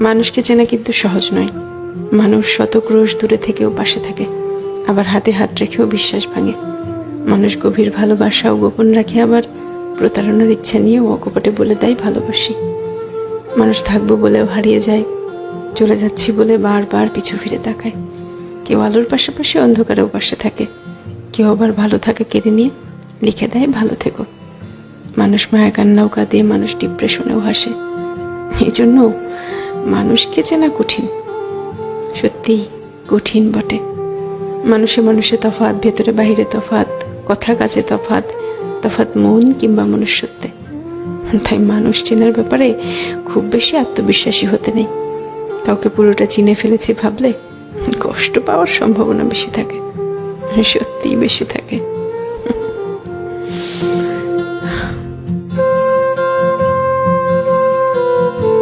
মানুষকে চেনা কিন্তু সহজ নয়। মানুষ শত ক্রোশ দূরে থেকেও পাশে থাকে, আবার হাতে হাত রেখেও বিশ্বাস ভাঙে। মানুষ গভীর ভালোবাসাও গোপন রাখে, আবার প্রতারণার ইচ্ছা নিয়েও অকপটে বলে দেয় ভালোবাসি। মানুষ থাকবো বলেও হারিয়ে যায়, চলে যাচ্ছি বলে বারবার পিছু ফিরে তাকায়। কেউ আলোর পাশাপাশি অন্ধকারেও পাশে থাকে, কেউ আবার ভালো থাকা কেড়ে নিয়ে লিখে দেয় ভালো থেকো। মানুষ মায়া কান্নাও কাঁদে, মানুষ ডিপ্রেশনেও হাসে। এই জন্য মানুষকে চেনা কঠিন, সত্যি কঠিন বটে। মানুষে মানুষে তফাৎ, ভেতরে বাহিরে তফাৎ, কথা কাজে তফাৎ, তফাৎ মন কিংবা মনুষ্যত্বে। তাই মানুষ চেনার ব্যাপারে খুব বেশি আত্মবিশ্বাসী হতে নেই। কাউকে পুরোটা চিনে ফেলেছি ভাবলে কষ্ট পাওয়ার সম্ভাবনা বেশি থাকে, সত্যিই বেশি থাকে।